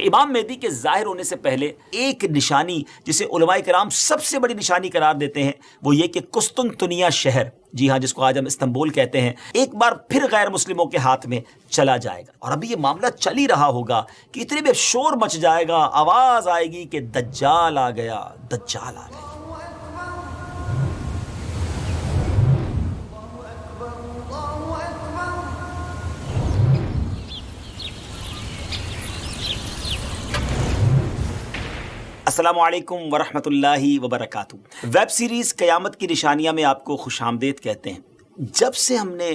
امام مہدی کے ظاہر ہونے سے پہلے ایک نشانی جسے علماء کرام سب سے بڑی نشانی قرار دیتے ہیں وہ یہ کہ قسطنطنیہ شہر، جی ہاں، جس کو آج ہم استنبول کہتے ہیں، ایک بار پھر غیر مسلموں کے ہاتھ میں چلا جائے گا۔ اور ابھی یہ معاملہ چل ہی رہا ہوگا کہ اتنے میں شور مچ جائے گا، آواز آئے گی کہ دجال آ گیا، دجال آ گیا۔ السلام علیکم ورحمۃ اللہ وبرکاتہ۔ ویب سیریز قیامت کی نشانیاں میں آپ کو خوش آمدید کہتے ہیں۔ جب سے ہم نے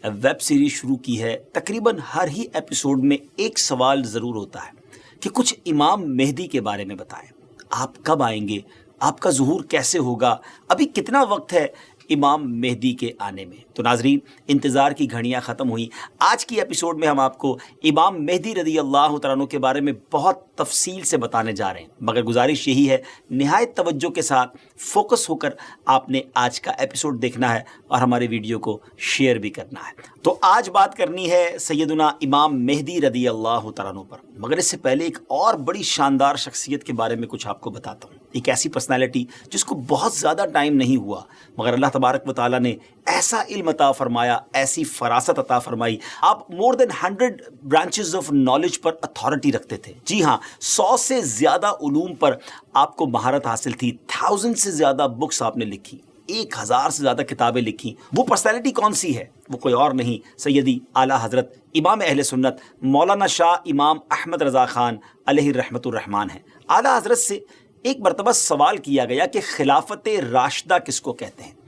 ویب سیریز شروع کی ہے تقریباً ہر ہی ایپیسوڈ میں ایک سوال ضرور ہوتا ہے کہ کچھ امام مہدی کے بارے میں بتائیں، آپ کب آئیں گے، آپ کا ظہور کیسے ہوگا، ابھی کتنا وقت ہے امام مہدی کے آنے میں۔ تو ناظرین، انتظار کی گھڑیاں ختم ہوئیں۔ آج کی ایپیسوڈ میں ہم آپ کو امام مہدی رضی اللہ تعالیٰ عنہ کے بارے میں بہت تفصیل سے بتانے جا رہے ہیں، مگر گزارش یہی ہے نہایت توجہ کے ساتھ فوکس ہو کر آپ نے آج کا ایپیسوڈ دیکھنا ہے اور ہمارے ویڈیو کو شیئر بھی کرنا ہے۔ تو آج بات کرنی ہے سیدنا امام مہدی رضی اللہ تعالیٰ عنہ پر، مگر اس سے پہلے ایک اور بڑی شاندار شخصیت کے بارے میں کچھ آپ کو بتاتا ہوں۔ ایک ایسی پرسنالٹی جس کو بہت زیادہ ٹائم نہیں ہوا مگر اللہ تبارک و تعالیٰ نے ایسا علم عطا فرمایا، ایسی فراست عطا فرمائی، آپ مور دین 100 branches of knowledge per authority رکھتے تھے۔ جی ہاں، 100 سے زیادہ علوم پر آپ کو مہارت حاصل تھی، 1000 سے زیادہ بکس آپ نے لکھی، 1000 سے زیادہ کتابیں لکھی۔ وہ پرسنالٹی کون سی ہے؟ وہ کوئی اور نہیں، سیدی اعلیٰ حضرت امام اہل سنت مولانا شاہ امام احمد رضا خان علیہ رحمۃ الرحمان ہیں۔ اعلیٰ حضرت سے ایک مرتبہ سوال کیا گیا کہ خلافت راشدہ کس کو کہتے ہیں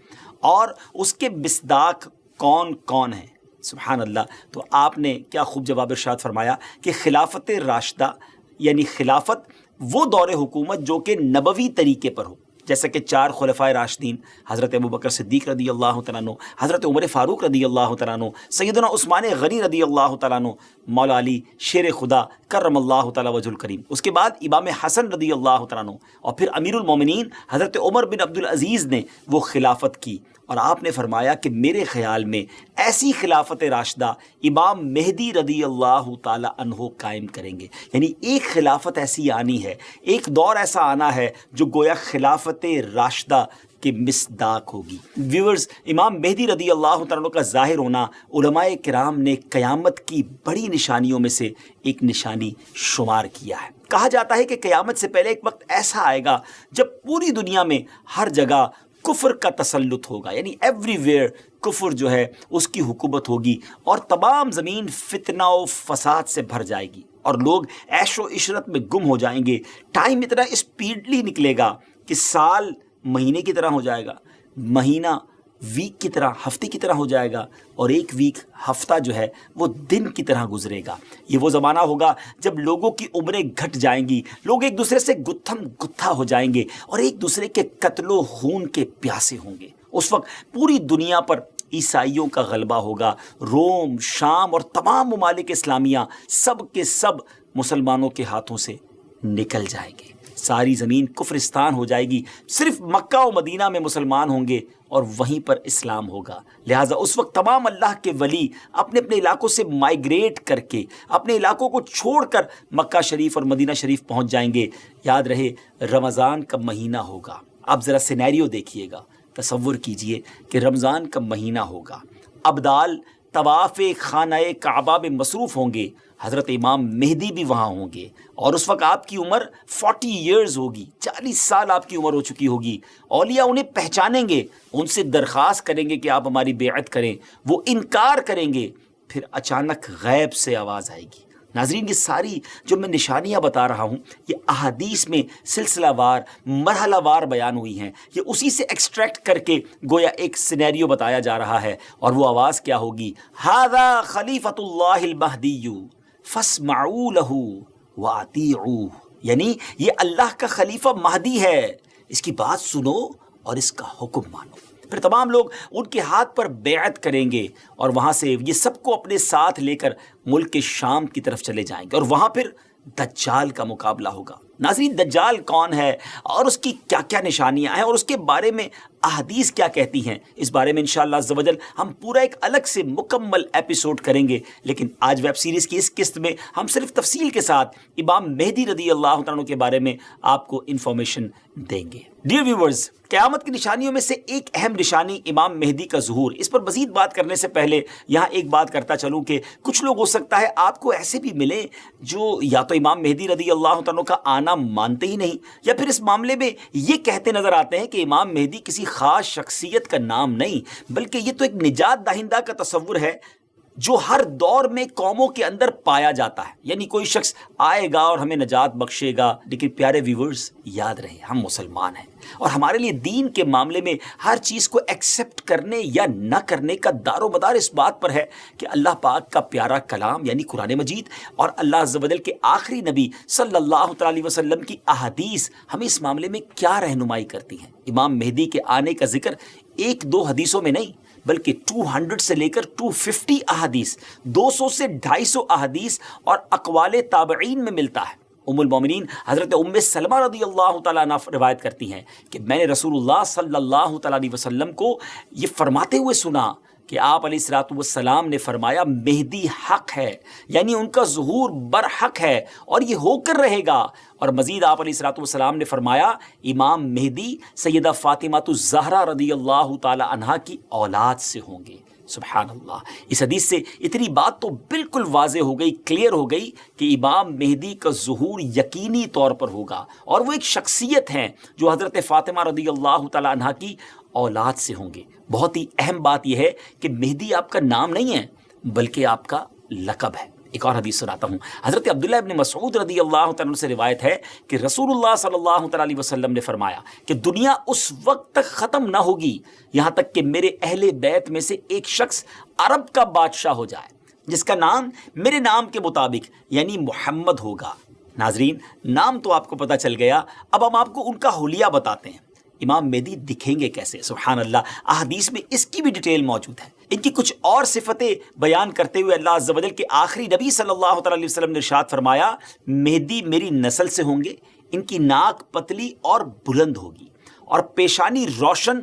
اور اس کے مصداق کون کون ہیں؟ سبحان اللہ، تو آپ نے کیا خوب جواب ارشاد فرمایا کہ خلافت راشدہ یعنی خلافت وہ دور حکومت جو کہ نبوی طریقے پر ہو، جیسا کہ 4 خلفائے راشدین حضرت ابوبکر صدیق رضی اللہ تعالیٰ عنہ، حضرت عمر فاروق رضی اللہ تعالیٰ عنہ، سیدنا عثمان غنی رضی اللہ تعالیٰ عنہ، مولا علی شیر خدا کرم اللہ تعالیٰ وجہ الکریم، اس کے بعد امام حسن رضی اللہ تعالیٰ عنہ، اور پھر امیر المومنین حضرت عمر بن عبدالعزیز نے وہ خلافت کی۔ اور آپ نے فرمایا کہ میرے خیال میں ایسی خلافت راشدہ امام مہدی رضی اللہ تعالی عنہ قائم کریں گے، یعنی ایک خلافت ایسی آنی ہے، ایک دور ایسا آنا ہے جو گویا خلافت راشدہ کے مصداق ہوگی۔ ویورز، امام مہدی رضی اللہ تعالیٰ عنہ کا ظاہر ہونا علماء کرام نے قیامت کی بڑی نشانیوں میں سے ایک نشانی شمار کیا ہے۔ کہا جاتا ہے کہ قیامت سے پہلے ایک وقت ایسا آئے گا جب پوری دنیا میں ہر جگہ کفر کا تسلط ہوگا، یعنی ایوری ویئر کفر جو ہے اس کی حکومت ہوگی اور تمام زمین فتنہ و فساد سے بھر جائے گی اور لوگ عیش و عشرت میں گم ہو جائیں گے۔ ٹائم اتنا اسپیڈلی نکلے گا کہ سال مہینے کی طرح ہو جائے گا، مہینہ ویک کی طرح، ہفتے کی طرح ہو جائے گا، اور ایک ویک ہفتہ جو ہے وہ دن کی طرح گزرے گا۔ یہ وہ زمانہ ہوگا جب لوگوں کی عمریں گھٹ جائیں گی، لوگ ایک دوسرے سے گتھم گتھا ہو جائیں گے اور ایک دوسرے کے قتل و خون کے پیاسے ہوں گے۔ اس وقت پوری دنیا پر عیسائیوں کا غلبہ ہوگا، روم، شام اور تمام ممالک اسلامیہ سب کے سب مسلمانوں کے ہاتھوں سے نکل جائیں گے، ساری زمین کفرستان ہو جائے گی، صرف مکہ و مدینہ میں مسلمان ہوں گے اور وہیں پر اسلام ہوگا۔ لہٰذا اس وقت تمام اللہ کے ولی اپنے اپنے علاقوں سے مائیگریٹ کر کے اپنے علاقوں کو چھوڑ کر مکہ شریف اور مدینہ شریف پہنچ جائیں گے۔ یاد رہے رمضان کا مہینہ ہوگا، آپ ذرا سینیریو دیکھیے گا، تصور کیجئے کہ رمضان کا مہینہ ہوگا، ابدال طواف خانہ کعبہ میں مصروف ہوں گے، حضرت امام مہدی بھی وہاں ہوں گے، اور اس وقت آپ کی عمر 40 ایئرز ہوگی، 40 سال آپ کی عمر ہو چکی ہوگی۔ اولیاء انہیں پہچانیں گے، ان سے درخواست کریں گے کہ آپ ہماری بیعت کریں، وہ انکار کریں گے، پھر اچانک غیب سے آواز آئے گی۔ ناظرین، یہ ساری جو میں نشانیاں بتا رہا ہوں یہ احادیث میں سلسلہ وار مرحلہ وار بیان ہوئی ہیں، یہ اسی سے ایکسٹریکٹ کر کے گویا ایک سینیریو بتایا جا رہا ہے، اور وہ آواز کیا ہوگی؟ ھذا خلیفۃ اللہ المہدی فاسمعوا لہ واطیعوہ، یعنی یہ اللہ کا خلیفہ مہدی ہے، اس کی بات سنو اور اس کا حکم مانو۔ پھر تمام لوگ ان کے ہاتھ پر بیعت کریں گے اور وہاں سے یہ سب کو اپنے ساتھ لے کر ملک شام کی طرف چلے جائیں گے، اور وہاں پھر دجال کا مقابلہ ہوگا۔ ناظرین دجال کون ہے اور اس کی کیا کیا نشانیاں ہیں اور اس کے بارے میں احادیث کیا کہتی ہیں، اس بارے میں انشاءاللہ عز و جل ہم پورا ایک الگ سے مکمل ایپیسوڈ کریں گے، لیکن آج ویب سیریز کی اس قسط میں ہم صرف تفصیل کے ساتھ امام مہدی رضی اللہ تعالیٰ عنہ کے بارے میں آپ کو انفارمیشن دیں گے۔ ڈیئر ویورز، قیامت کی نشانیوں میں سے ایک اہم نشانی امام مہدی کا ظہور۔ اس پر مزید بات کرنے سے پہلے یہاں ایک بات کرتا چلوں کہ کچھ لوگ ہو سکتا ہے آپ کو ایسے بھی ملیں جو یا تو امام مہدی رضی اللہ تعالیٰ کا آنا مانتے ہی نہیں، یا پھر اس معاملے میں یہ کہتے نظر آتے ہیں کہ امام مہدی کسی خاص شخصیت کا نام نہیں بلکہ یہ تو ایک نجات دہندہ کا تصور ہے جو ہر دور میں قوموں کے اندر پایا جاتا ہے، یعنی کوئی شخص آئے گا اور ہمیں نجات بخشے گا۔ لیکن پیارے ویورز یاد رہے ہم مسلمان ہیں اور ہمارے لیے دین کے معاملے میں ہر چیز کو ایکسیپٹ کرنے یا نہ کرنے کا دار و مدار اس بات پر ہے کہ اللہ پاک کا پیارا کلام یعنی قرآن مجید اور اللہ عز و جل کے آخری نبی صلی اللہ تعالی علیہ وسلم کی احادیث ہمیں اس معاملے میں کیا رہنمائی کرتی ہیں۔ امام مہدی کے آنے کا ذکر ایک دو حدیثوں میں نہیں بلکہ 200 سے لے کر 250 احادیث، 200 سے 250 احادیث اور اقوال تابعین میں ملتا ہے۔ ام المومنین حضرت ام سلمہ رضی اللہ تعالیٰ عنہ روایت کرتی ہیں کہ میں نے رسول اللہ صلی اللہ تعالیٰ علیہ وسلم کو یہ فرماتے ہوئے سنا کہ آپ علیہ الصلوۃ والسلام نے فرمایا مہدی حق ہے، یعنی ان کا ظہور برحق ہے اور یہ ہو کر رہے گا۔ اور مزید آپ علیہ الصلوۃ والسلام نے فرمایا امام مہدی سیدہ فاطمہ الزہرا رضی اللہ تعالی عنہا کی اولاد سے ہوں گے۔ سبحان اللہ، اس حدیث سے اتنی بات تو بالکل واضح ہو گئی، کلیئر ہو گئی کہ امام مہدی کا ظہور یقینی طور پر ہوگا اور وہ ایک شخصیت ہیں جو حضرت فاطمہ رضی اللہ تعالی عنہا کی اولاد سے ہوں گے۔ بہت ہی اہم بات یہ ہے کہ مہدی آپ کا نام نہیں ہے بلکہ آپ کا لقب ہے۔ ایک اور حدیث سناتا ہوں، حضرت عبداللہ ابن مسعود رضی اللہ تعالیٰ سے روایت ہے کہ رسول اللہ صلی اللہ تعالیٰ علیہ وسلم نے فرمایا کہ دنیا اس وقت تک ختم نہ ہوگی یہاں تک کہ میرے اہل بیت میں سے ایک شخص عرب کا بادشاہ ہو جائے جس کا نام میرے نام کے مطابق یعنی محمد ہوگا۔ ناظرین نام تو آپ کو پتہ چل گیا، اب ہم آپ کو ان کا حلیہ بتاتے ہیں۔ امام مہدی دکھیں گے کیسے؟ سبحان اللہ، احادیث میں اس کی بھی ڈیٹیل موجود ہے۔ ان کی کچھ اور صفتیں بیان کرتے ہوئے اللہ عز و جل کے آخری نبی صلی اللہ تعالی علیہ وسلم نے ارشاد فرمایا مہدی میری نسل سے ہوں گے، ان کی ناک پتلی اور بلند ہوگی اور پیشانی روشن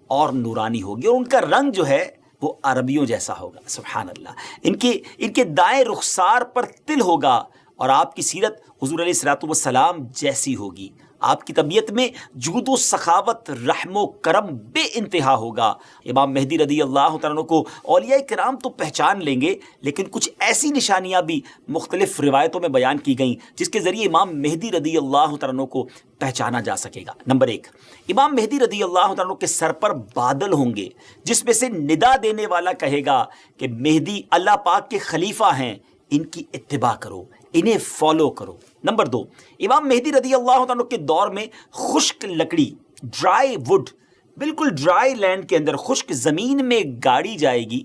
اور نورانی ہوگی اور ان کا رنگ جو ہے وہ عربیوں جیسا ہوگا۔ سبحان اللہ، ان کے دائیں رخسار پر تل ہوگا اور آپ کی سیرت حضور علیہ الصلوۃ والسلام جیسی ہوگی۔ آپ کی طبیعت میں جود و سخاوت، رحم و کرم بے انتہا ہوگا۔ امام مہدی رضی اللہ تعالیٰ عنہ کو اولیاء کرام تو پہچان لیں گے، لیکن کچھ ایسی نشانیاں بھی مختلف روایتوں میں بیان کی گئیں جس کے ذریعے امام مہدی رضی اللہ تعالیٰ عنہ کو پہچانا جا سکے گا۔ نمبر 1، امام مہدی رضی اللہ تعالیٰ عنہ کے سر پر بادل ہوں گے جس میں سے ندا دینے والا کہے گا کہ مہدی اللہ پاک کے خلیفہ ہیں، ان کی اتباع کرو، انہیں فالو کرو۔ نمبر 2، امام مہدی رضی اللہ عنہ کے دور میں خشک لکڑی، ڈرائی وڈ، بالکل ڈرائی لینڈ کے اندر خشک زمین میں گاڑی جائے گی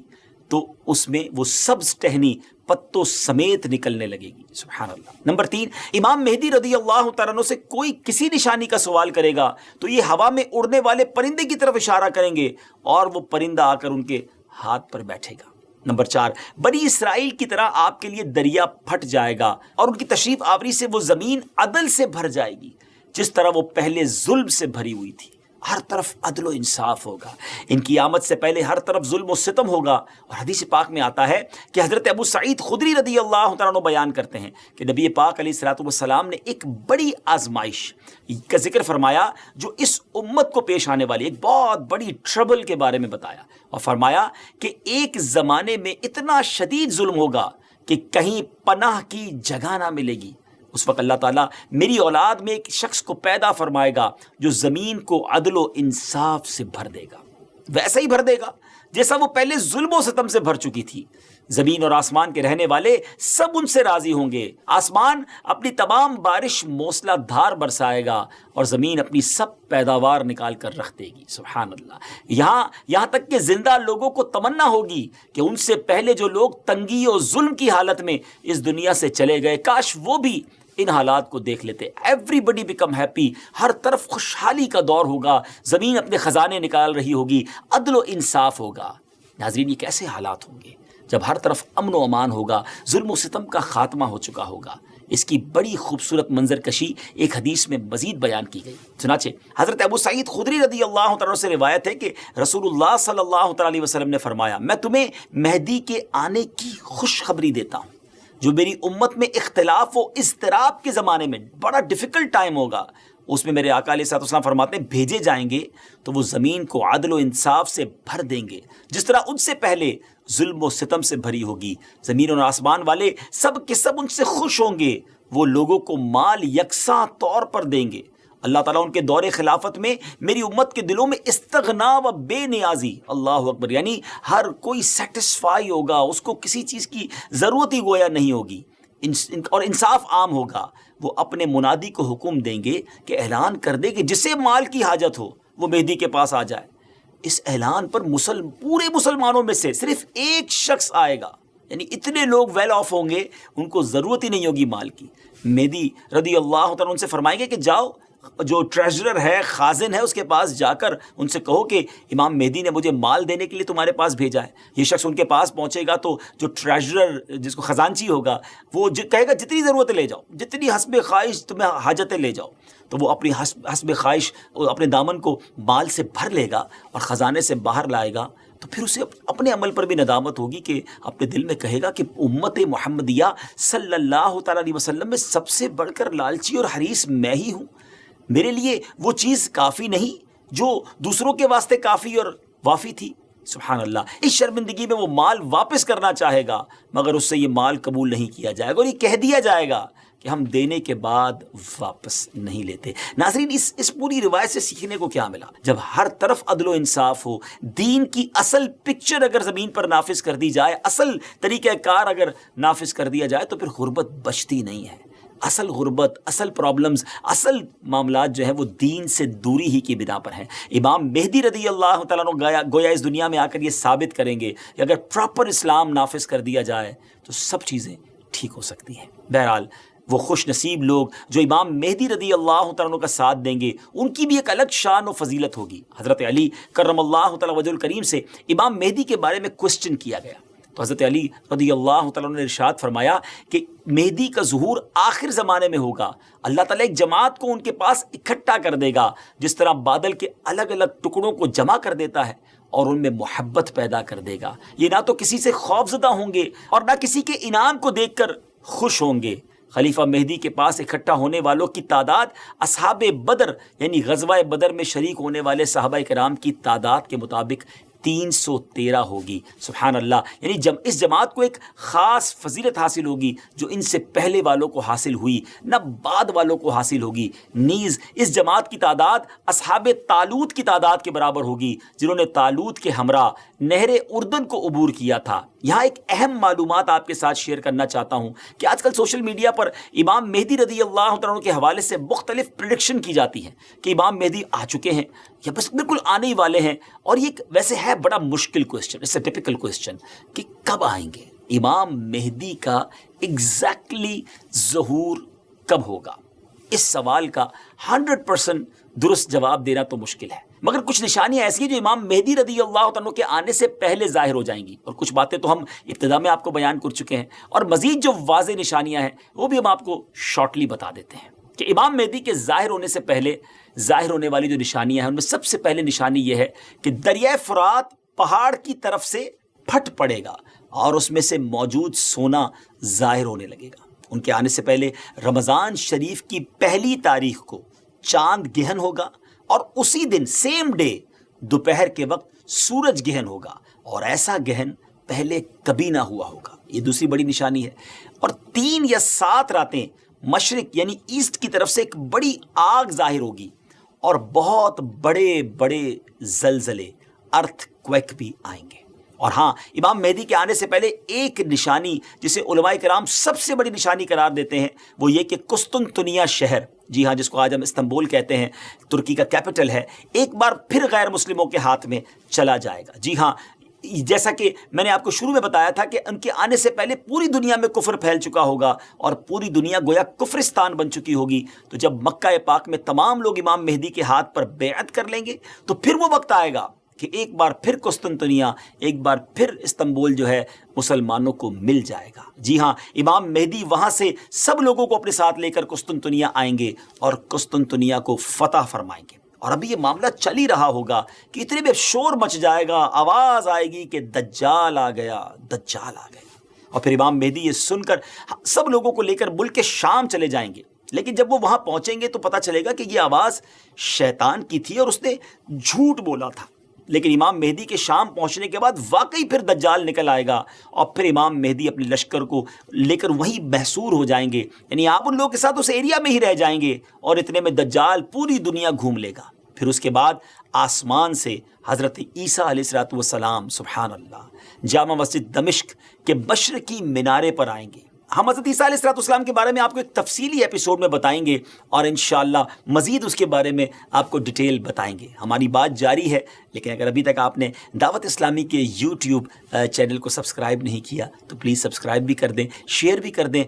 تو اس میں وہ سبز ٹہنی پتوں سمیت نکلنے لگے گی۔ سبحان اللہ۔ نمبر 3، امام مہدی رضی اللہ تعالیٰ عنہ سے کوئی کسی نشانی کا سوال کرے گا تو یہ ہوا میں اڑنے والے پرندے کی طرف اشارہ کریں گے اور وہ پرندہ آ کر ان کے ہاتھ پر بیٹھے گا۔ نمبر 4، بنی اسرائیل کی طرح آپ کے لیے دریا پھٹ جائے گا اور ان کی تشریف آوری سے وہ زمین عدل سے بھر جائے گی جس طرح وہ پہلے ظلم سے بھری ہوئی تھی۔ ہر طرف عدل و انصاف ہوگا، ان کی آمد سے پہلے ہر طرف ظلم و ستم ہوگا۔ اور حدیث پاک میں آتا ہے کہ حضرت ابو سعید خدری رضی اللہ تعالیٰ عنہ بیان کرتے ہیں کہ نبی پاک علیہ الصلوۃ والسلام نے ایک بڑی آزمائش کا ذکر فرمایا جو اس امت کو پیش آنے والی ایک بہت بڑی ٹربل کے بارے میں بتایا اور فرمایا کہ ایک زمانے میں اتنا شدید ظلم ہوگا کہ کہیں پناہ کی جگہ نہ ملے گی۔ اس وقت اللہ تعالیٰ میری اولاد میں ایک شخص کو پیدا فرمائے گا جو زمین کو عدل و انصاف سے بھر دے گا، ویسا ہی بھر دے گا جیسا وہ پہلے ظلم و ستم سے بھر چکی تھی۔ زمین اور آسمان کے رہنے والے سب ان سے راضی ہوں گے، آسمان اپنی تمام بارش موسلا دھار برسائے گا اور زمین اپنی سب پیداوار نکال کر رکھ دے گی۔ سبحان اللہ۔ یہاں تک کہ زندہ لوگوں کو تمنا ہوگی کہ ان سے پہلے جو لوگ تنگی اور ظلم کی حالت میں اس دنیا سے چلے گئے کاش وہ بھی ان حالات کو دیکھ لیتے۔ ایوری بڈی بیکم ہیپی، ہر طرف خوشحالی کا دور ہوگا، زمین اپنے خزانے نکال رہی ہوگی، عدل و انصاف ہوگا۔ ناظرین یہ کیسے حالات ہوں گے جب ہر طرف امن و امان ہوگا، ظلم و ستم کا خاتمہ ہو چکا ہوگا۔ اس کی بڑی خوبصورت منظر کشی ایک حدیث میں مزید بیان کی گئی۔ چنانچہ حضرت ابو سعید خدری رضی اللہ تعالیٰ سے روایت ہے کہ رسول اللہ صلی اللہ تعالیٰ علیہ وسلم نے فرمایا، میں تمہیں مہدی کے آنے کی خوشخبری دیتا ہوں، جو میری امت میں اختلاف و اضطراب کے زمانے میں بڑا ڈیفیکلٹ ٹائم ہوگا، اس میں میرے آقا علیہ الصلوۃ والسلام فرماتے ہیں بھیجے جائیں گے تو وہ زمین کو عدل و انصاف سے بھر دیں گے، جس طرح ان سے پہلے ظلم و ستم سے بھری ہوگی۔ زمین اور آسمان والے سب کے سب ان سے خوش ہوں گے، وہ لوگوں کو مال یکساں طور پر دیں گے۔ اللہ تعالیٰ ان کے دور خلافت میں میری امت کے دلوں میں استغنا و بے نیازی، اللہ اکبر، یعنی ہر کوئی سیٹسفائی ہوگا، اس کو کسی چیز کی ضرورت ہی گویا نہیں ہوگی، اور انصاف عام ہوگا۔ وہ اپنے منادی کو حکم دیں گے کہ اعلان کر دے کہ جسے مال کی حاجت ہو وہ مہدی کے پاس آ جائے۔ اس اعلان پر پورے مسلمانوں میں سے صرف ایک شخص آئے گا، یعنی اتنے لوگ ویل آف ہوں گے، ان کو ضرورت ہی نہیں ہوگی مال کی۔ مہدی رضی اللہ تعالیٰ ان سے فرمائیں گے کہ جاؤ، جو ٹریجرر ہے، خازن ہے، اس کے پاس جا کر ان سے کہو کہ امام مہدی نے مجھے مال دینے کے لیے تمہارے پاس بھیجا ہے۔ یہ شخص ان کے پاس پہنچے گا تو جو ٹریجرر، جس کو خزانچی ہوگا، وہ کہے گا جتنی ضرورت لے جاؤ، جتنی حسب خواہش تمہیں حاجتیں لے جاؤ۔ تو وہ اپنی حسب خواہش اپنے دامن کو مال سے بھر لے گا اور خزانے سے باہر لائے گا۔ تو پھر اسے اپنے عمل پر بھی ندامت ہوگی کہ اپنے دل میں کہے گا کہ امت محمدیہ صلی اللہ تعالیٰ علیہ وسلم میں سب سے بڑھ کر لالچی اور حریص میں ہی ہوں۔ میرے لیے وہ چیز کافی نہیں جو دوسروں کے واسطے کافی اور وافی تھی۔ سبحان اللہ، اس شرمندگی میں وہ مال واپس کرنا چاہے گا، مگر اس سے یہ مال قبول نہیں کیا جائے گا اور یہ کہہ دیا جائے گا کہ ہم دینے کے بعد واپس نہیں لیتے۔ ناظرین، اس پوری روایت سے سیکھنے کو کیا ملا؟ جب ہر طرف عدل و انصاف ہو، دین کی اصل پکچر اگر زمین پر نافذ کر دی جائے، اصل طریقہ کار اگر نافذ کر دیا جائے، تو پھر غربت بچتی نہیں ہے۔ اصل غربت، اصل پرابلمز، اصل معاملات جو ہیں وہ دین سے دوری ہی کی بنا پر ہیں۔ امام مہدی رضی اللہ تعالیٰ عنہ گویا اس دنیا میں آ کر یہ ثابت کریں گے کہ اگر پراپر اسلام نافذ کر دیا جائے تو سب چیزیں ٹھیک ہو سکتی ہیں۔ بہرحال وہ خوش نصیب لوگ جو امام مہدی رضی اللہ تعالیٰ عنہ کا ساتھ دیں گے، ان کی بھی ایک الگ شان و فضیلت ہوگی۔ حضرت علی کرم اللہ تعالیٰ وجہ الکریم سے امام مہدی کے بارے میں کوسچن کیا گیا تو حضرت علی رضی اللہ تعالیٰ عنہ نے ارشاد فرمایا کہ مہدی کا ظہور آخر زمانے میں ہوگا، اللہ تعالیٰ ایک جماعت کو ان کے پاس اکٹھا کر دے گا، جس طرح بادل کے الگ الگ ٹکڑوں کو جمع کر دیتا ہے اور ان میں محبت پیدا کر دے گا۔ یہ نہ تو کسی سے خوف زدہ ہوں گے اور نہ کسی کے انعام کو دیکھ کر خوش ہوں گے۔ خلیفہ مہدی کے پاس اکٹھا ہونے والوں کی تعداد اصحاب بدر، یعنی غزوہ بدر میں شریک ہونے والے صحابہ کرام کی تعداد کے مطابق 313 ہوگی۔ سبحان اللہ، یعنی اس جماعت کو ایک خاص فضیلت حاصل ہوگی جو ان سے پہلے والوں کو حاصل ہوئی نہ بعد والوں کو حاصل ہوگی۔ نیز اس جماعت کی تعداد اصحاب طالوت کی تعداد کے برابر ہوگی، جنہوں نے طالوت کے ہمراہ نہر اردن کو عبور کیا تھا۔ یہاں ایک اہم معلومات آپ کے ساتھ شیئر کرنا چاہتا ہوں کہ آج کل سوشل میڈیا پر امام مہدی رضی اللہ عنہ کے حوالے سے مختلف پریڈکشن کی جاتی ہیں کہ امام مہدی آ چکے ہیں یا بس بالکل آنے ہی والے ہیں، اور یہ ویسے ہے بڑا مشکل question, it's a typical question کہ کب آئیں گے، امام مہدی کا ایگزیکٹلی ظہور کب ہوگا؟ اس سوال کا 100% درست جواب دینا تو مشکل ہے، مگر کچھ نشانیاں ایسی ہیں جو امام مہدی رضی اللہ عنہ کے آنے سے پہلے ظاہر ہو جائیں گی، اور کچھ باتیں تو ہم ابتدا میں آپ کو بیان کر چکے ہیں، اور مزید جو واضح نشانیاں ہیں وہ بھی ہم آپ کو شارٹلی بتا دیتے ہیں کہ امام مہدی کے ظاہر ہونے سے پہلے ظاہر ہونے والی جو نشانیاں ہیں ان میں سب سے پہلے نشانی یہ ہے کہ دریائے فرات پہاڑ کی طرف سے پھٹ پڑے گا اور اس میں سے موجود سونا ظاہر ہونے لگے گا۔ ان کے آنے سے پہلے رمضان شریف کی پہلی تاریخ کو چاند گہن ہوگا، اور اسی دن سیم ڈے دوپہر کے وقت سورج گہن ہوگا، اور ایسا گہن پہلے کبھی نہ ہوا ہوگا۔ یہ دوسری بڑی نشانی ہے۔ اور 3 یا 7 راتیں مشرق یعنی ایسٹ کی طرف سے ایک بڑی آگ ظاہر ہوگی، اور بہت بڑے بڑے زلزلے، ارتھ کویک بھی آئیں گے۔ اور ہاں، امام مہدی کے آنے سے پہلے ایک نشانی جسے علماء کرام سب سے بڑی نشانی قرار دیتے ہیں وہ یہ کہ قسطنطنیہ شہر، جی ہاں، جس کو آج ہم استنبول کہتے ہیں، ترکی کا کیپٹل ہے، ایک بار پھر غیر مسلموں کے ہاتھ میں چلا جائے گا۔ جی ہاں، جیسا کہ میں نے آپ کو شروع میں بتایا تھا کہ ان کے آنے سے پہلے پوری دنیا میں کفر پھیل چکا ہوگا اور پوری دنیا گویا کفرستان بن چکی ہوگی۔ تو جب مکہ پاک میں تمام لوگ امام مہدی کے ہاتھ پر بیعت کر لیں گے تو پھر وہ وقت آئے گا کہ ایک بار پھر قسطنطنیہ، ایک بار پھر استنبول جو ہے مسلمانوں کو مل جائے گا۔ جی ہاں، امام مہدی وہاں سے سب لوگوں کو اپنے ساتھ لے کر قسطنطنیہ آئیں گے اور قسطنطنیہ کو فتح فرمائیں گے۔ اور ابھی یہ معاملہ چل ہی رہا ہوگا کہ اتنے میں شور مچ جائے گا، آواز آئے گی کہ دجال آ گیا، دجال آ گیا۔ اور پھر امام مہدی یہ سن کر سب لوگوں کو لے کر ملک شام چلے جائیں گے۔ لیکن جب وہ وہاں پہنچیں گے تو پتہ چلے گا کہ یہ آواز شیطان کی تھی اور اس نے جھوٹ بولا تھا۔ لیکن امام مہدی کے شام پہنچنے کے بعد واقعی پھر دجال نکل آئے گا اور پھر امام مہدی اپنے لشکر کو لے کر وہیں محصور ہو جائیں گے، یعنی آپ ان لوگوں کے ساتھ اس ایریا میں ہی رہ جائیں گے اور اتنے میں دجال پوری دنیا گھوم لے گا۔ پھر اس کے بعد آسمان سے حضرت عیسیٰ علیہ السلام سبحان اللہ جامع مسجد دمشق کے مشرقی مینارے پر آئیں گے۔ ہم حضرت عیسیٰ علیہ السلام کے بارے میں آپ کو ایک تفصیلی ایپیسوڈ میں بتائیں گے اور انشاءاللہ مزید اس کے بارے میں آپ کو ڈیٹیل بتائیں گے۔ ہماری بات جاری ہے، لیکن اگر ابھی تک آپ نے دعوت اسلامی کے یوٹیوب چینل کو سبسکرائب نہیں کیا تو پلیز سبسکرائب بھی کر دیں، شیئر بھی کر دیں۔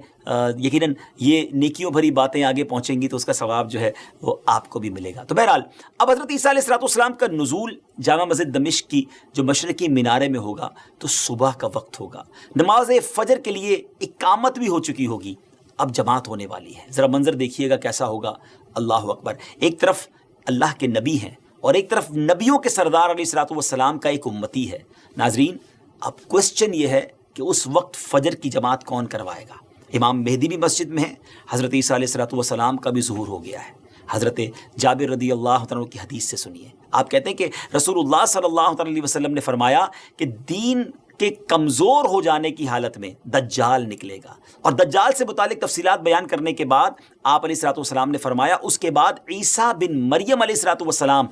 یقیناً یہ نیکیوں بھری باتیں آگے پہنچیں گی تو اس کا ثواب جو ہے وہ آپ کو بھی ملے گا۔ تو بہرحال اب حضرت عیسیٰ علیہ السلام کا نزول جامع مسجد دمشق کی جو مشرقی مینارے میں ہوگا تو صبح کا وقت ہوگا، نماز فجر کے لیے اقامت بھی ہو چکی ہوگی، اب جماعت ہونے والی ہے۔ ذرا منظر دیکھیے گا کیسا ہوگا، اللہ اکبر۔ ایک طرف اللہ کے نبی ہیں اور ایک طرف نبیوں کے سردار علیہ السلام کا ایک امتی ہے۔ ناظرین اب کوسچن یہ ہے کہ اس وقت فجر کی جماعت کون کروائے گا؟ امام مہدی بھی مسجد میں ہیں، حضرت عیسیٰ علیہ السلام کا بھی ظہور ہو گیا ہے۔ حضرت جابر رضی اللہ عنہ کی حدیث سے سنیے، آپ کہتے ہیں کہ رسول اللہ صلی اللہ علیہ وسلم نے فرمایا کہ دین کے کمزور ہو جانے کی حالت میں دجال نکلے گا، اور دجال سے متعلق تفصیلات بیان کرنے کے بعد آپ علیہ السلام نے فرمایا اس کے بعد عیسیٰ بن مریم علیہ السلام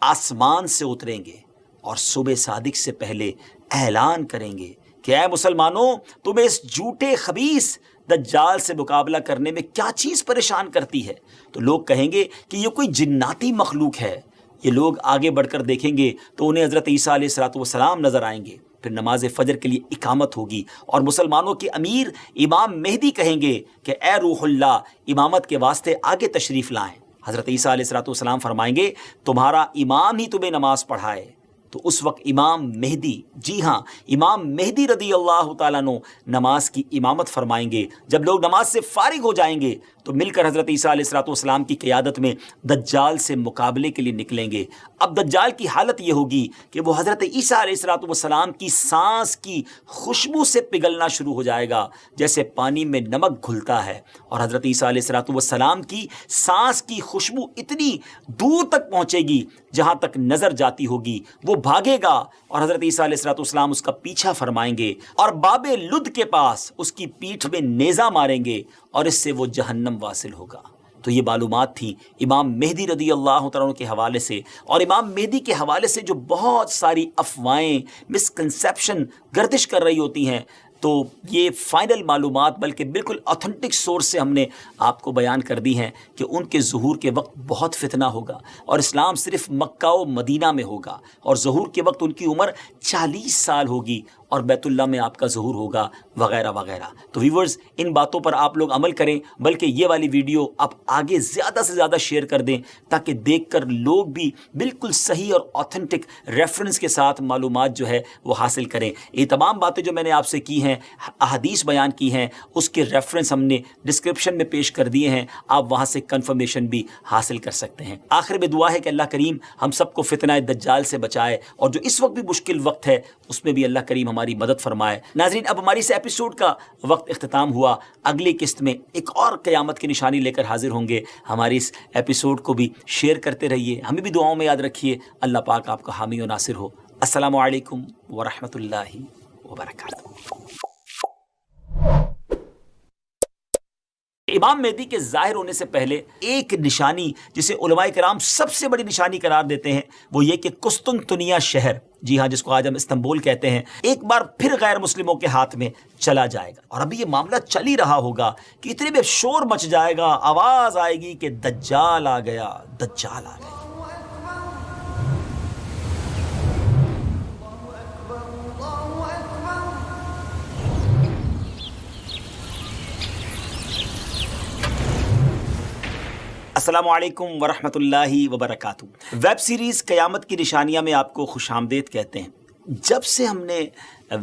آسمان سے اتریں گے اور صبح صادق سے پہلے اعلان کریں گے کہ اے مسلمانوں، تمہیں اس جھوٹے خبیث دجال سے مقابلہ کرنے میں کیا چیز پریشان کرتی ہے؟ تو لوگ کہیں گے کہ یہ کوئی جناتی مخلوق ہے۔ یہ لوگ آگے بڑھ کر دیکھیں گے تو انہیں حضرت عیسیٰ علیہ السلام نظر آئیں گے۔ پھر نماز فجر کے لیے اقامت ہوگی اور مسلمانوں کے امیر امام مہدی کہیں گے کہ اے روح اللہ، امامت کے واسطے آگے تشریف لائیں۔ حضرت عیسیٰ علیہ السلام فرمائیں گے تمہارا امام ہی تمہیں نماز پڑھائے۔ تو اس وقت امام مہدی، جی ہاں امام مہدی رضی اللہ تعالیٰ عنہ نماز کی امامت فرمائیں گے۔ جب لوگ نماز سے فارغ ہو جائیں گے تو مل کر حضرت عیسیٰ علیہ السلام کی قیادت میں دجال سے مقابلے کے لیے نکلیں گے۔ اب دجال کی حالت یہ ہوگی کہ وہ حضرت عیسیٰ علیہ السلام کی سانس کی خوشبو سے پگھلنا شروع ہو جائے گا، جیسے پانی میں نمک گھلتا ہے، اور حضرت عیسیٰ علیہ السلام کی سانس کی خوشبو اتنی دور تک پہنچے گی جہاں تک نظر جاتی ہوگی، وہ بھاگے گا اور حضرت عیسیٰ علیہ السلام اس کا پیچھا فرمائیں گے اور باب لد کے پاس اس کی پیٹھ میں نیزہ ماریں گے اور اس سے وہ جہنم واصل ہوگا۔ تو یہ معلومات تھی امام مہدی رضی اللہ عنہ کے حوالے سے، اور امام مہدی کے حوالے سے جو بہت ساری افواہیں، مسکنسیپشن گردش کر رہی ہوتی ہیں، تو یہ فائنل معلومات بلکہ بالکل اوتھنٹک سورس سے ہم نے آپ کو بیان کر دی ہیں کہ ان کے ظہور کے وقت بہت فتنہ ہوگا اور اسلام صرف مکہ و مدینہ میں ہوگا، اور ظہور کے وقت ان کی عمر 40 سال ہوگی اور بیت اللہ میں آپ کا ظہور ہوگا وغیرہ وغیرہ۔ تو ویورز ان باتوں پر آپ لوگ عمل کریں، بلکہ یہ والی ویڈیو آپ آگے زیادہ سے زیادہ شیئر کر دیں تاکہ دیکھ کر لوگ بھی بالکل صحیح اور اوتھنٹک ریفرنس کے ساتھ معلومات جو ہے وہ حاصل کریں۔ یہ تمام باتیں جو میں نے آپ سے کی ہیں، احادیث بیان کی ہیں، اس کے ریفرنس ہم نے ڈسکرپشن میں پیش کر دیے ہیں، آپ وہاں سے کنفرمیشن بھی حاصل کر سکتے ہیں۔ آخر میں دعا ہے کہ اللہ کریم ہم سب کو فتنہ دجال سے بچائے، اور جو اس وقت بھی مشکل وقت ہے اس میں بھی اللہ کریم ہماری مدد فرمائے۔ ناظرین اب ہماری اس ایپیسوڈ کا وقت اختتام ہوا، اگلی قسط میں ایک اور قیامت کی نشانی لے کر حاضر ہوں گے۔ ہماری اس ایپیسوڈ کو بھی شیئر کرتے رہیے، ہمیں بھی دعاؤں میں یاد رکھیے۔ اللہ پاک آپ کا حامی و ناصر ہو۔ السلام علیکم ورحمۃ اللہ وبرکاتہ۔ امام مہدی کے ظاہر ہونے سے پہلے ایک نشانی جسے علماء کرام سب سے بڑی نشانی قرار دیتے ہیں وہ یہ کہ قسطنطنیہ شہر، جی ہاں جس کو آج ہم استنبول کہتے ہیں، ایک بار پھر غیر مسلموں کے ہاتھ میں چلا جائے گا۔ اور ابھی یہ معاملہ چل ہی رہا ہوگا کہ اتنے میں شور مچ جائے گا، آواز آئے گی کہ دجال آ گیا، دجال آ گیا۔ السلام علیکم ورحمۃ اللہ وبرکاتہ۔ ویب سیریز قیامت کی نشانیاں میں آپ کو خوش آمدید کہتے ہیں۔ جب سے ہم نے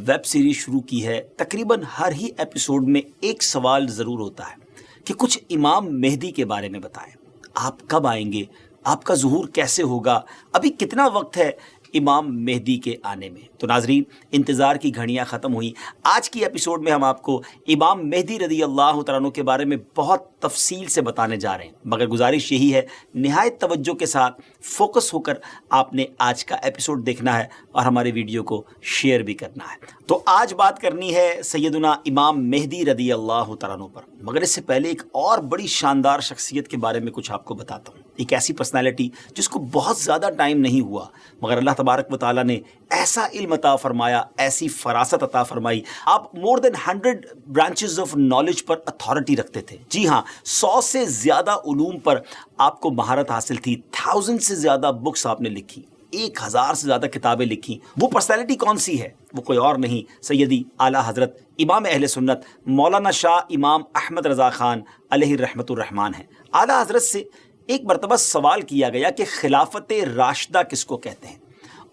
ویب سیریز شروع کی ہے تقریباً ہر ہی ایپیسوڈ میں ایک سوال ضرور ہوتا ہے کہ کچھ امام مہدی کے بارے میں بتائیں۔ آپ کب آئیں گے؟ آپ کا ظہور کیسے ہوگا؟ ابھی کتنا وقت ہے امام مہدی کے آنے میں؟ تو ناظرین، انتظار کی گھڑیاں ختم ہوئیں۔ آج کی ایپیسوڈ میں ہم آپ کو امام مہدی رضی اللہ تعالیٰ عنہ کے بارے میں بہت تفصیل سے بتانے جا رہے ہیں، مگر گزارش یہی ہے نہایت توجہ کے ساتھ فوکس ہو کر آپ نے آج کا ایپیسوڈ دیکھنا ہے اور ہمارے ویڈیو کو شیئر بھی کرنا ہے۔ تو آج بات کرنی ہے سیدنا امام مہدی رضی اللہ تعالیٰ عنہ پر، مگر اس سے پہلے ایک اور بڑی شاندار شخصیت کے بارے میں کچھ آپ کو بتاتا ہوں۔ ایک ایسی پرسنالٹی جس کو بہت زیادہ ٹائم نہیں ہوا، مگر اللہ تبارک و تعالیٰ نے ایسا علم عطا فرمایا، ایسی فراست عطا فرمائی۔ آپ مور دین 100 branches of knowledge per authority رکھتے تھے۔ جی ہاں، 100 سے زیادہ علوم پر آپ کو مہارت حاصل تھی، 1000 سے زیادہ بکس آپ نے لکھی، 1000 سے زیادہ کتابیں لکھی۔ وہ پرسنالٹی کون سی ہے؟ وہ کوئی اور نہیں، سیدی اعلیٰ حضرت امام اہل سنت مولانا شاہ امام احمد رضا خان علیہ الرحمۃ الرحمان ہیں۔ اعلیٰ حضرت سے ایک مرتبہ سوال کیا گیا کہ خلافت راشدہ کس کو کہتے ہیں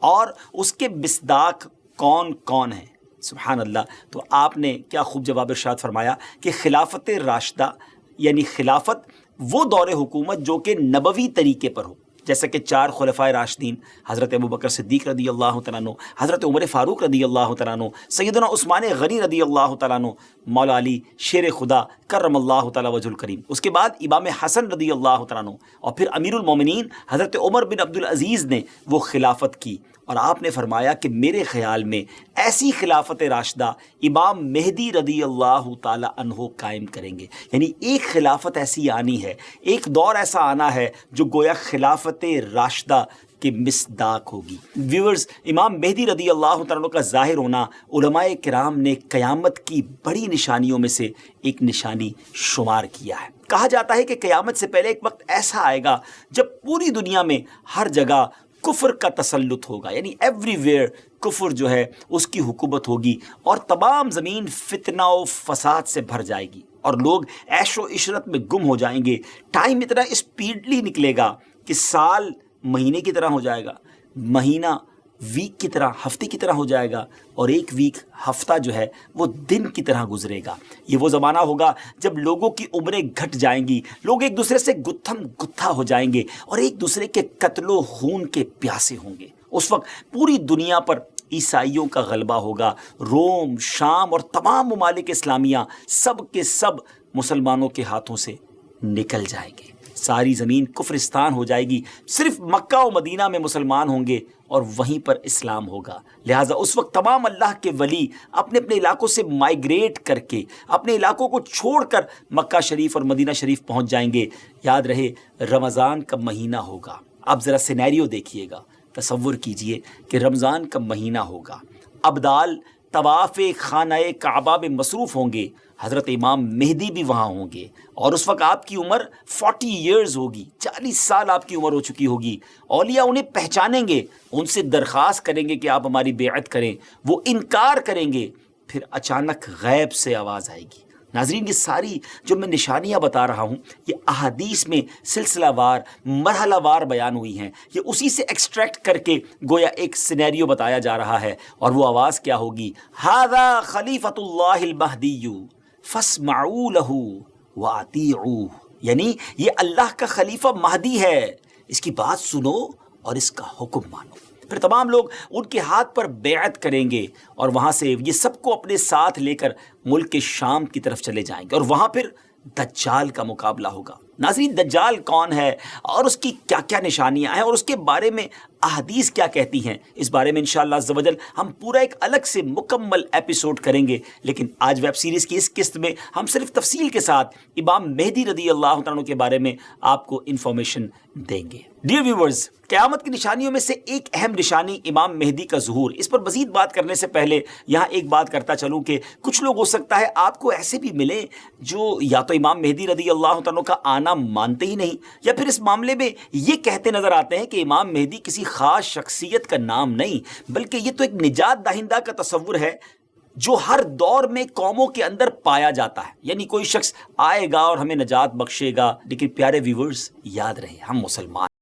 اور اس کے مصداق کون کون ہیں؟ سبحان اللہ۔ تو آپ نے کیا خوب جواب ارشاد فرمایا کہ خلافت راشدہ یعنی خلافت وہ دور حکومت جو کہ نبوی طریقے پر ہو، جیسا کہ 4 خلفائے راشدین حضرت ابوبکر صدیق رضی اللہ تعالیٰ عنہ، حضرت عمر فاروق رضی اللہ تعالیٰ عنہ، سیدنا عثمان غنی رضی اللہ تعالیٰ عنہ، مولا علی شیر خدا کرم اللہ تعالیٰ وجہ الکریم، اس کے بعد امام حسن رضی اللہ تعالیٰ عنہ، اور پھر امیر المومنین حضرت عمر بن عبدالعزیز نے وہ خلافت کی۔ اور آپ نے فرمایا کہ میرے خیال میں ایسی خلافت راشدہ امام مہدی رضی اللہ تعالی عنہ قائم کریں گے، یعنی ایک خلافت ایسی آنی ہے، ایک دور ایسا آنا ہے جو گویا خلافت راشدہ کے مصداق ہوگی۔ ویورز، امام مہدی رضی اللہ تعالیٰ عنہ کا ظاہر ہونا علماء کرام نے قیامت کی بڑی نشانیوں میں سے ایک نشانی شمار کیا ہے۔ کہا جاتا ہے کہ قیامت سے پہلے ایک وقت ایسا آئے گا جب پوری دنیا میں ہر جگہ کفر کا تسلط ہوگا، یعنی ایوری ویئر کفر جو ہے اس کی حکومت ہوگی، اور تمام زمین فتنہ و فساد سے بھر جائے گی اور لوگ عیش و عشرت میں گم ہو جائیں گے۔ ٹائم اتنا اسپیڈلی نکلے گا کہ سال مہینے کی طرح ہو جائے گا، مہینہ ویک کی طرح، ہفتے کی طرح ہو جائے گا، اور ایک ویک ہفتہ جو ہے وہ دن کی طرح گزرے گا۔ یہ وہ زمانہ ہوگا جب لوگوں کی عمریں گھٹ جائیں گی، لوگ ایک دوسرے سے گتھم گتھا ہو جائیں گے اور ایک دوسرے کے قتل و خون کے پیاسے ہوں گے۔ اس وقت پوری دنیا پر عیسائیوں کا غلبہ ہوگا، روم، شام اور تمام ممالک اسلامیہ سب کے سب مسلمانوں کے ہاتھوں سے نکل جائیں گے، ساری زمین کفرستان ہو جائے گی، صرف مکہ و مدینہ میں مسلمان ہوں گے اور وہیں پر اسلام ہوگا۔ لہٰذا اس وقت تمام اللہ کے ولی اپنے اپنے علاقوں سے مائیگریٹ کر کے اپنے علاقوں کو چھوڑ کر مکہ شریف اور مدینہ شریف پہنچ جائیں گے۔ یاد رہے رمضان کا مہینہ ہوگا۔ آپ ذرا سینیریو دیکھیے گا، تصور کیجئے کہ رمضان کا مہینہ ہوگا، ابدال طواف خانہ کعبہ میں مصروف ہوں گے، حضرت امام مہدی بھی وہاں ہوں گے، اور اس وقت آپ کی عمر 40 ایئرز ہوگی، 40 سال آپ کی عمر ہو چکی ہوگی۔ اولیاء انہیں پہچانیں گے، ان سے درخواست کریں گے کہ آپ ہماری بیعت کریں، وہ انکار کریں گے، پھر اچانک غیب سے آواز آئے گی۔ ناظرین، یہ ساری جو میں نشانیاں بتا رہا ہوں یہ احادیث میں سلسلہ وار مرحلہ وار بیان ہوئی ہیں، یہ اسی سے ایکسٹریکٹ کر کے گویا ایک سینیریو بتایا جا رہا ہے۔ اور وہ آواز کیا ہوگی؟ ھذا خلیفۃ اللہ المہدی فاسمعوا لہ واطیعوہ، یعنی یہ اللہ کا خلیفہ مہدی ہے، اس کی بات سنو اور اس کا حکم مانو۔ پھر تمام لوگ ان کے ہاتھ پر بیعت کریں گے اور وہاں سے یہ سب کو اپنے ساتھ لے کر ملک شام کی طرف چلے جائیں گے، اور وہاں پھر دجال کا مقابلہ ہوگا۔ ناظرین، دجال کون ہے اور اس کی کیا کیا نشانیاں ہیں اور اس کے بارے میں احادیث کیا کہتی ہیں، اس بارے میں انشاءاللہ عز و جل ہم پورا ایک الگ سے مکمل ایپیسوڈ کریں گے۔ لیکن آج ویب سیریز کی اس قسط میں ہم صرف تفصیل کے ساتھ امام مہدی رضی اللہ تعالیٰ عنہ کے بارے میں آپ کو انفارمیشن دیں گے۔ ڈیئر ویورز، قیامت کی نشانیوں میں سے ایک اہم نشانی امام مہدی کا ظہور۔ اس پر مزید بات کرنے سے پہلے یہاں ایک بات کرتا چلوں کہ کچھ لوگ ہو سکتا ہے آپ کو ایسے بھی ملیں جو یا تو امام مہدی رضی اللہ تعالیٰ عنہ کا آنا مانتے ہی نہیں، یا پھر اس معاملے میں یہ کہتے نظر آتے ہیں کہ امام مہدی کسی خاص شخصیت کا نام نہیں بلکہ یہ تو ایک نجات دہندہ کا تصور ہے جو ہر دور میں قوموں کے اندر پایا جاتا ہے. یعنی کوئی شخص آئے گا اور ہمیں نجات بخشے گا. لیکن پیارے ویورز، یاد رہے ہم مسلمان